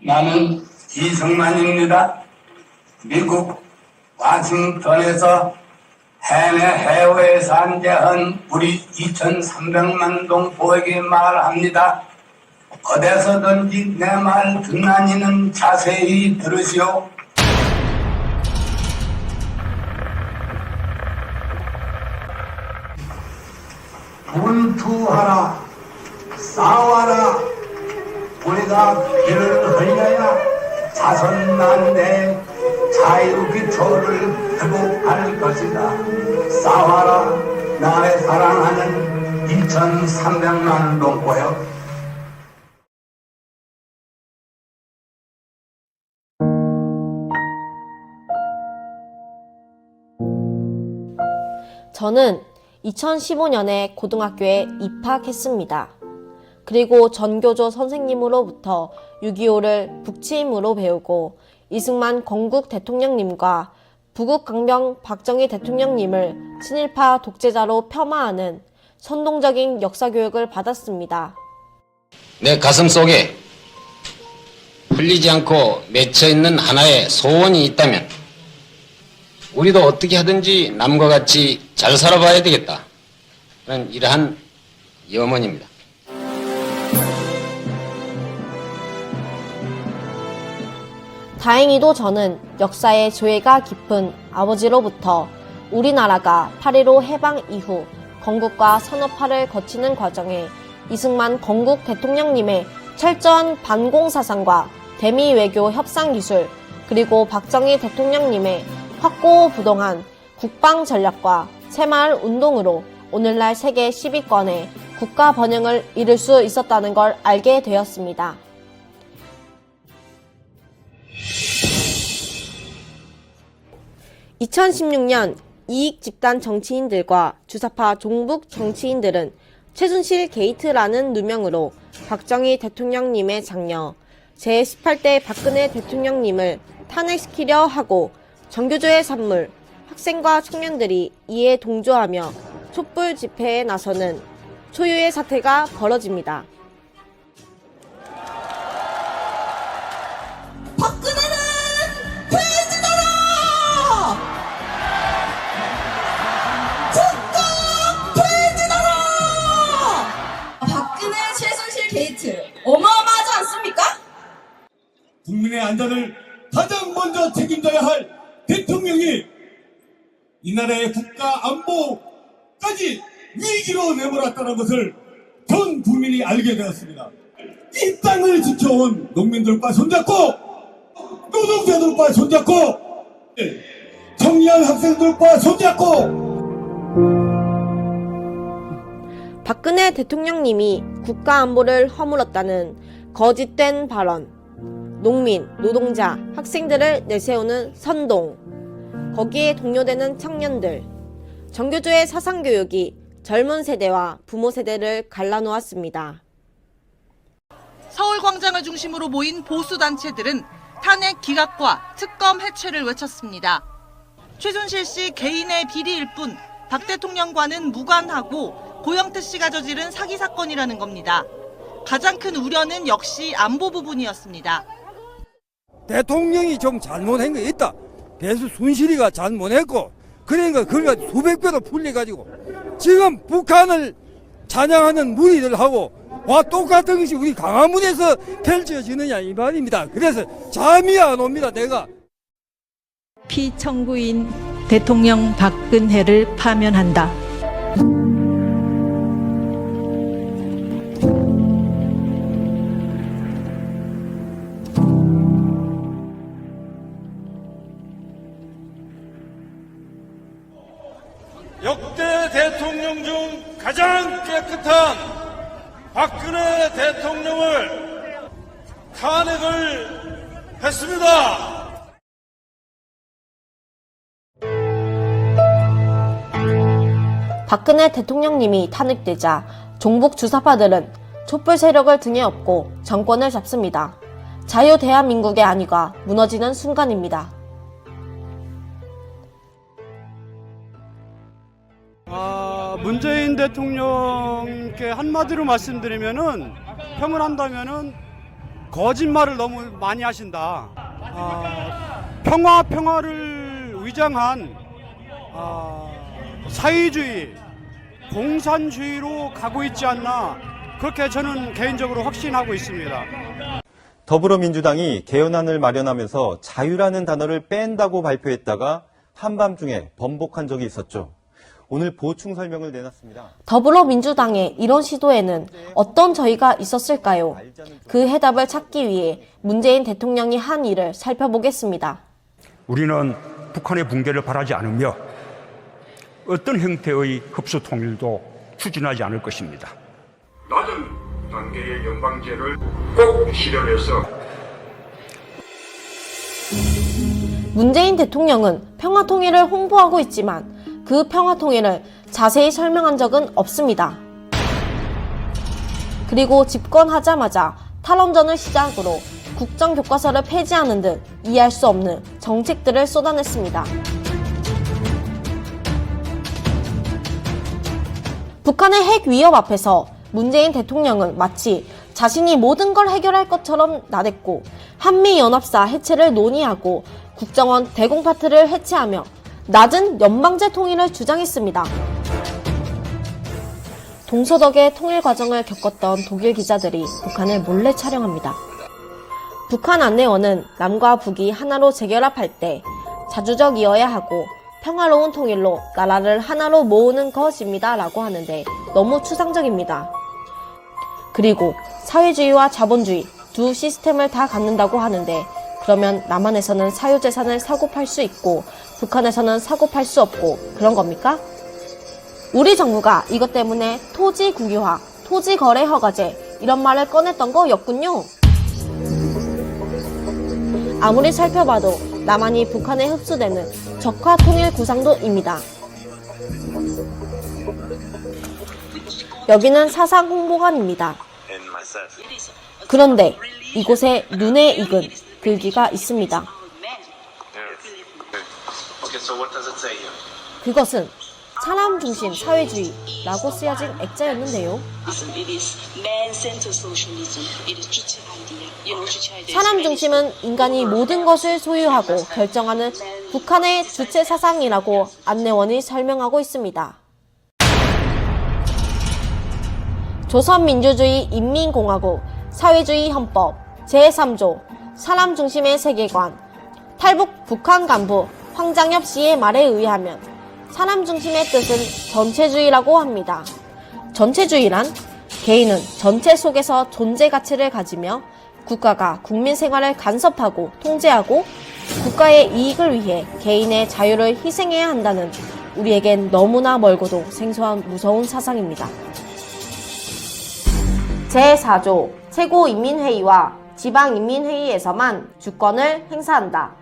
나는 이승만입니다. 미국 워싱턴에서 해내 해외에 산재한 우리 2,300만 동포에게 말합니다. 어디서든지 내 말 듣는 이는 자세히 들으시오. 분투하라, 싸워라. 우리가 길을 흘려야 자선난대 자유기초를 회복할 것이다. 싸워라, 나의 사랑하는 2,300만 동포여. 저는 2015년에 고등학교에 입학했습니다. 그리고 전교조 선생님으로부터 6.25를 북치임으로 배우고 이승만 건국 대통령님과 부국 강병 박정희 대통령님을 친일파 독재자로 폄하하는 선동적인 역사교육을 받았습니다. 내 가슴 속에 풀리지 않고 맺혀있는 하나의 소원이 있다면 우리도 어떻게 하든지 남과 같이 잘 살아봐야 되겠다. 그런 이러한 염원입니다. 다행히도 저는 역사의 조예가 깊은 아버지로부터 우리나라가 8.15 해방 이후 건국과 산업화를 거치는 과정에 이승만 건국 대통령님의 철저한 반공사상과 대미 외교 협상 기술, 그리고 박정희 대통령님의 확고부동한 국방 전략과 새마을 운동으로 오늘날 세계 10위권의 국가 번영을 이룰 수 있었다는 걸 알게 되었습니다. (2016년) 이익집단 정치인들과 주사파 종북 정치인들은 최순실 게이트라는 누명으로 박정희 대통령님의 장녀 제18대 박근혜 대통령님을 탄핵시키려 하고 전교조의 산물, 학생과 청년들이 이에 동조하며 촛불 집회에 나서는 초유의 사태가 벌어집니다. 박근혜는 퇴진하라! 즉각 퇴진하라! 박근혜 최순실 게이트 어마어마하지 않습니까? 국민의 안전을 가장 먼저 책임져야 할 대통령이 이 나라의 국가 안보까지 위기로 내몰았다는 것을 전 국민이 알게 되었습니다. 이 땅을 지켜온 농민들과 손잡고 노동자들과 손잡고 청년 학생들과 손잡고 박근혜 대통령님이 국가안보를 허물었다는 거짓된 발언, 농민, 노동자, 학생들을 내세우는 선동, 거기에 동요되는 청년들, 전교조의 사상교육이 젊은 세대와 부모 세대를 갈라놓았습니다. 서울광장을 중심으로 모인 보수단체들은 탄핵 기각과 특검 해체를 외쳤습니다. 최순실 씨 개인의 비리일 뿐 박 대통령과는 무관하고 고영태 씨가 저지른 사기 사건이라는 겁니다. 가장 큰 우려는 역시 안보 부분이었습니다. 대통령이 좀 잘못한 게 있다. 배수 순실이가 잘못했고 그러니까 그가 수백 배로 풀려가지고 지금 북한을 찬양하는 무리들하고 와 똑같은 것이 우리 광화문에서 펼쳐지느냐 이 말입니다. 그래서 잠이 안 옵니다. 내가. 피청구인 대통령 박근혜를 파면한다. 역대 대통령 중 가장 깨끗한 박근혜 대통령을 탄핵을 했습니다. 박근혜 대통령님이 탄핵되자 종북 주사파들은 촛불 세력을 등에 업고 정권을 잡습니다. 자유 대한민국의 안위가 무너지는 순간입니다. 문재인 대통령께 한마디로 말씀드리면은 평을 한다면은 거짓말을 너무 많이 하신다. 평화를 위장한 사회주의, 공산주의로 가고 있지 않나, 그렇게 저는 개인적으로 확신하고 있습니다. 더불어민주당이 개헌안을 마련하면서 자유라는 단어를 뺀다고 발표했다가 한밤중에 번복한 적이 있었죠. 오늘 보충 설명을 내놨습니다. 더불어민주당의 이런 시도에는 어떤 저희가 있었을까요? 그 해답을 찾기 위해 문재인 대통령이 한 일을 살펴보겠습니다. 우리는 북한의 붕괴를 바라지 않으며 어떤 형태의 흡수 통일도 추진하지 않을 것입니다. 낮은 단계의 연방제를 꼭 실현해서 문재인 대통령은 평화통일을 홍보하고 있지만 그 평화통일을 자세히 설명한 적은 없습니다. 그리고 집권하자마자 탈원전을 시작으로 국정교과서를 폐지하는 등 이해할 수 없는 정책들을 쏟아냈습니다. 북한의 핵 위협 앞에서 문재인 대통령은 마치 자신이 모든 걸 해결할 것처럼 나댔고 한미연합사 해체를 논의하고 국정원 대공파트를 해체하며 낮은 연방제 통일을 주장했습니다. 동서독의 통일 과정을 겪었던 독일 기자들이 북한을 몰래 촬영합니다. 북한 안내원은 남과 북이 하나로 재결합할 때 자주적이어야 하고 평화로운 통일로 나라를 하나로 모으는 것입니다 라고 하는데 너무 추상적입니다. 그리고 사회주의와 자본주의 두 시스템을 다 갖는다고 하는데 그러면 남한에서는 사유재산을 사고 팔 수 있고 북한에서는 사고 팔 수 없고 그런 겁니까? 우리 정부가 이것 때문에 토지 국유화, 토지 거래 허가제 이런 말을 꺼냈던 거였군요. 아무리 살펴봐도 남한이 북한에 흡수되는 적화 통일 구상도입니다. 여기는 사상 홍보관입니다. 그런데 이곳에 눈에 익은 글귀가 있습니다. 그것은 사람 중심 사회주의라고 쓰여진 액자였는데요. 사람 중심은 인간이 모든 것을 소유하고 결정하는 북한의 주체 사상이라고 안내원이 설명하고 있습니다. 조선민주주의 인민공화국 사회주의 헌법 제3조 사람 중심의 세계관 탈북 북한 간부 황장엽 씨의 말에 의하면 사람 중심의 뜻은 전체주의라고 합니다. 전체주의란 개인은 전체 속에서 존재 가치를 가지며 국가가 국민 생활을 간섭하고 통제하고 국가의 이익을 위해 개인의 자유를 희생해야 한다는 우리에겐 너무나 멀고도 생소한 무서운 사상입니다. 제4조 최고인민회의와 지방인민회의에서만 주권을 행사한다.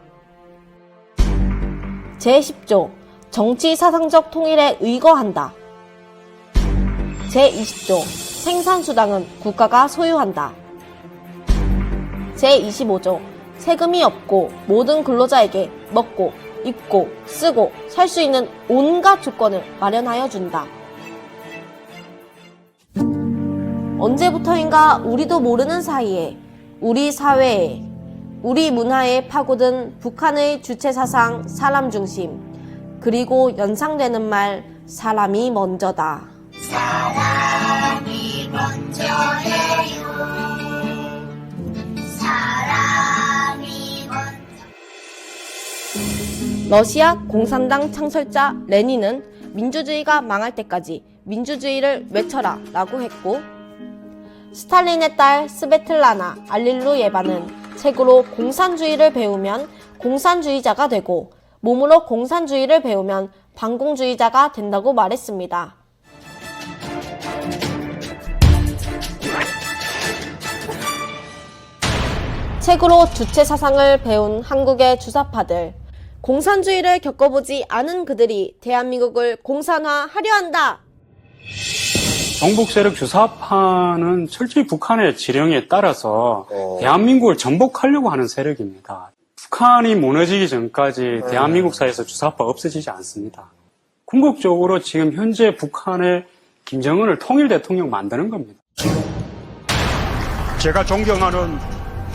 제10조 정치사상적 통일에 의거한다. 제20조 생산수당은 국가가 소유한다. 제25조 세금이 없고 모든 근로자에게 먹고 입고 쓰고 살 수 있는 온갖 조건을 마련하여 준다. 언제부터인가 우리도 모르는 사이에 우리 사회에 우리 문화에 파고든 북한의 주체사상 사람 중심 그리고 연상되는 말 사람이 먼저다. 사람이 먼저예요. 사람이 먼저. 러시아 공산당 창설자 레닌은 민주주의가 망할 때까지 민주주의를 외쳐라 라고 했고 스탈린의 딸 스베틀라나 알릴루예바는 책으로 공산주의를 배우면 공산주의자가 되고 몸으로 공산주의를 배우면 반공주의자가 된다고 말했습니다. 책으로 주체 사상을 배운 한국의 주사파들, 공산주의를 겪어보지 않은 그들이 대한민국을 공산화하려 한다. 정복 세력 주사파는 철저히 북한의 지령에 따라서 대한민국을 전복하려고 하는 세력입니다. 북한이 무너지기 전까지 대한민국 사회에서 주사파 없어지지 않습니다. 궁극적으로 지금 현재 북한의 김정은을 통일 대통령 만드는 겁니다. 제가 존경하는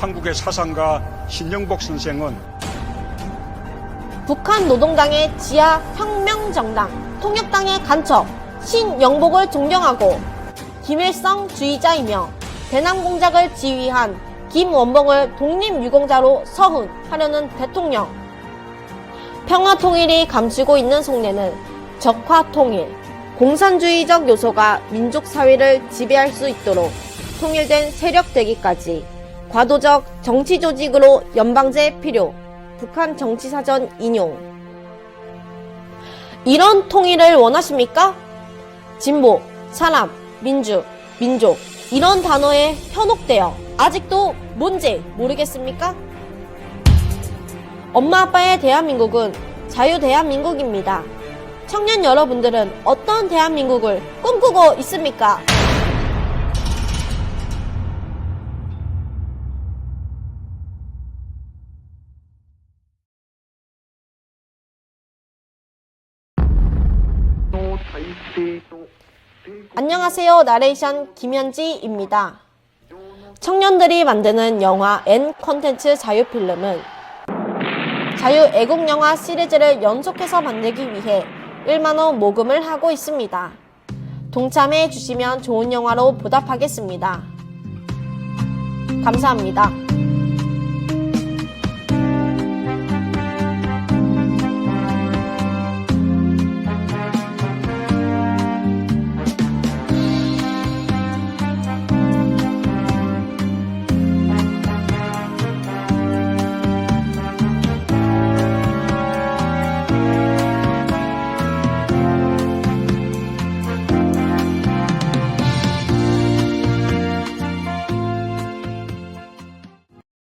한국의 사상가 신영복 선생은 북한 노동당의 지하 혁명정당 통역당의 간첩 신영복을 존경하고 김일성주의자이며 대남공작을 지휘한 김원봉을 독립유공자로 서훈하려는 대통령. 평화통일이 감추고 있는 속내는 적화통일, 공산주의적 요소가 민족사회를 지배할 수 있도록 통일된 세력 되기까지 과도적 정치조직으로 연방제 필요. 북한 정치사전 인용. 이런 통일을 원하십니까? 진보, 산업, 민주, 민족 이런 단어에 현혹되어 아직도 뭔지 모르겠습니까? 엄마 아빠의 대한민국은 자유대한민국입니다. 청년 여러분들은 어떤 대한민국을 꿈꾸고 있습니까? 안녕하세요. 나레이션 김현지입니다. 청년들이 만드는 영화 앤 콘텐츠 자유필름은 자유 애국 영화 시리즈를 연속해서 만들기 위해 1만원 모금을 하고 있습니다. 동참해 주시면 좋은 영화로 보답하겠습니다. 감사합니다.